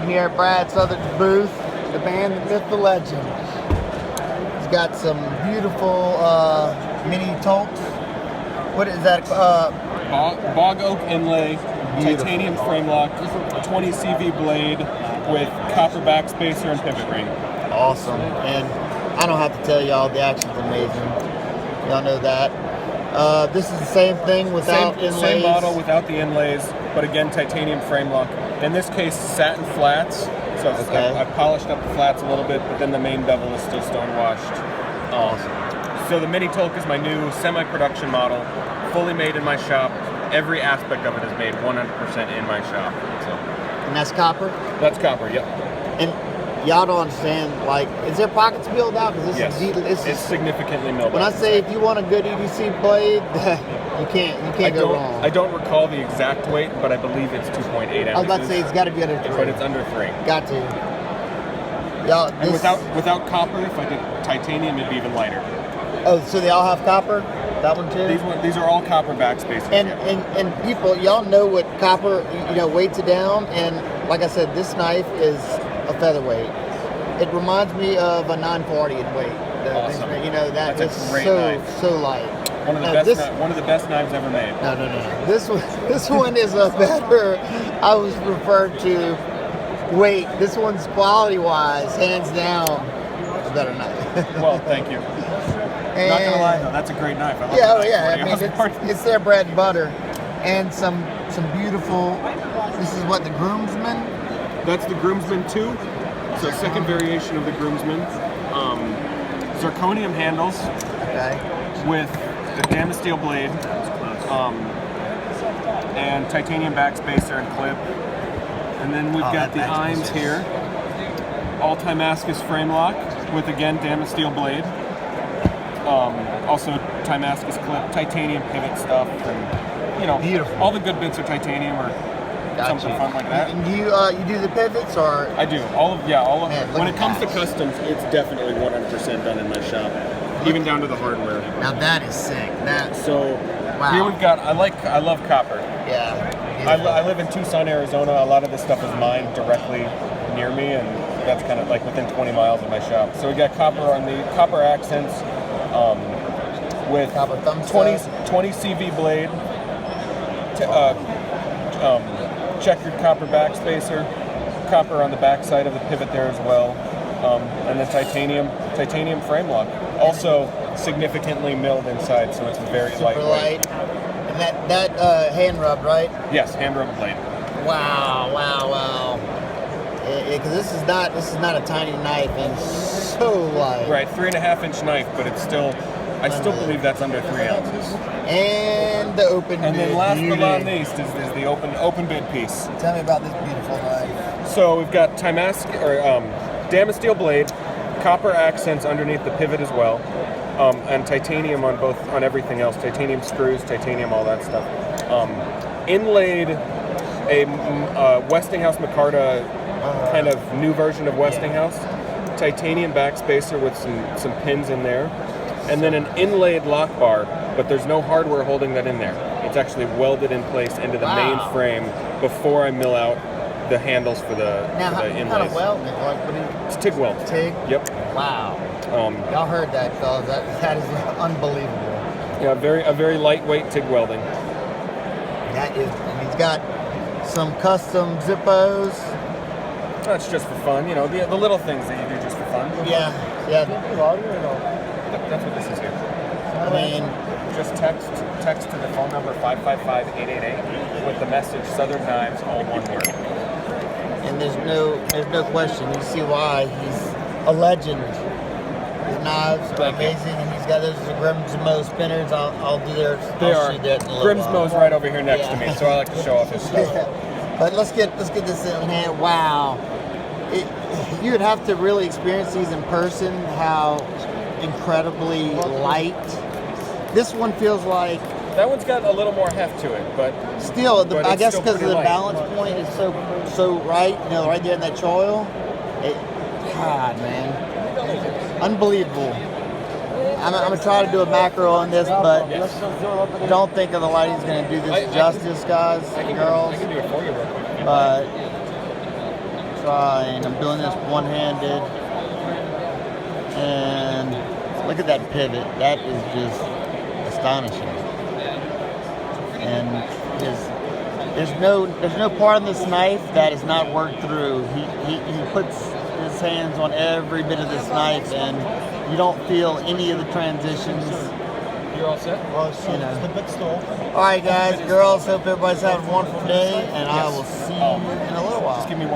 I'm here at Brad Southard's booth, the band, the myth, the legend. He's got some beautiful mini tolks. What is that? Bog oak inlay, Beautiful. titanium frame lock, 20 CV blade with copper backspacer and pivot ring. Awesome. And I don't have to tell y'all, the action's amazing. Y'all know that. This is the same thing without inlays. Same model without the inlays, but again, titanium frame lock. In this case, satin flats. So Okay. I polished up the flats a little bit, but then the main bevel is still stone washed. Awesome. So the Mini Tolk is my new semi-production model, fully made in my shop. Every aspect of it is made 100% in my shop. So And that's copper? that's copper, yep. And y'all don't understand, like, is there pockets milled out? Because Yes, it's significantly milled when I out. say if you want a good EDC blade, you can't go wrong. I don't recall the exact weight, but I believe it's 2.8 ounces. I was about to say it's got to be under 3. But it's under 3. Got to. Y'all, And without copper, if I did titanium, it'd be even lighter. oh, so they all have copper? That one too? These are all copper backspacers. And people, y'all know what copper, weights it down. And like I said, this knife is a featherweight. It reminds me of a 940 in weight. Awesome. That That's is a great knife. so light. One of the best knives ever made. No. This one is a better. I was referred to. Wait, this one's quality-wise, hands down, a better knife. Well, thank you. Not gonna lie though, that's a great knife. I love Yeah. that I knife. mean, it's their bread and butter, and some beautiful. This is what, the Groomsman. That's the Groomsman 2. So second variation of the Groomsman. Zirconium handles Okay. with the Damasteel blade, and titanium backspacer and clip. And then we've got the Imes here. All Timascus frame lock with, again, Damasteel blade. Also Timascus clip, titanium pivot stuff, and Beautiful. all the good bits are titanium or something fun like that. And you do the pivots or? I do. All of Man, look when at it comes that. to customs, it's definitely 100% done in my shop, even down to the hardware. Now that is sick. Wow. Here we've got. I love copper. Yeah. I live in Tucson, Arizona. A lot of this stuff is mined directly near me, and that's kind of like within 20 miles of my shop. So we got copper on the copper accents with Copper thumb 20 stuff. 20 CV blade, checkered copper backspacer, copper on the backside of the pivot there as well, and then titanium frame lock. Also significantly milled inside, so it's very Super lightweight. light. And that hand rubbed, right? Yes, hand rub blade. Wow. Because this is not a tiny knife, and it's so light. Right, 3.5-inch knife, but it's still. I still believe that's under 3 ounces. And the open And bid. then last but not beauty. least is the open bid piece. Tell me about this beautiful knife. So we've got Damasteel blade, copper accents underneath the pivot as well, and titanium on everything else. Titanium screws, titanium, all that stuff. Inlaid a Westinghouse Micarta kind of new version of Westinghouse. Titanium backspacer with some pins in there. And then an inlaid lock bar, but there's no hardware holding that in there. It's actually welded in place into the main frame before I mill out the handles for the inlays. How kind of weld? Like, what do you? It's TIG weld. TIG? Yep. Wow. Y'all heard that, fellas. That is unbelievable. Yeah, a very lightweight TIG welding. That is, and he's got some custom Zippos. That's just for fun, the little things that you do just for fun. Yeah. That's what this is here. I mean, Just text to the phone number 555-888 with the message Southern Knives, all one word. and there's no question. You see why he's a legend. His knives are amazing, and he's got those Grimsmo spinners. I'll do theirs. They I'll are. shoot that in a little Grimsmo's while. right over here next to me, so I like to show off his stuff. Yeah. But let's get this in hand. Wow. You would have to really experience these in person, how incredibly light. This one feels like... That one's got a little more heft to it, but Still, but I it's guess still because pretty the light. balance point is so right, right there in that choil. God, man. Unbelievable. I'm going to try to do a macro on this, but don't think of the lighting's going to do this justice, guys and girls. I can do it for you real quick. But trying. I'm doing this one-handed. And look at that pivot. That is just astonishing. And there's no part of this knife that is not worked through. He puts his hands on every bit of this knife, and you don't feel any of the transitions. You're all set? Well, you know. All right, guys, girls. Hope everybody's having a wonderful day, and I will see you in a little while. Just give me one.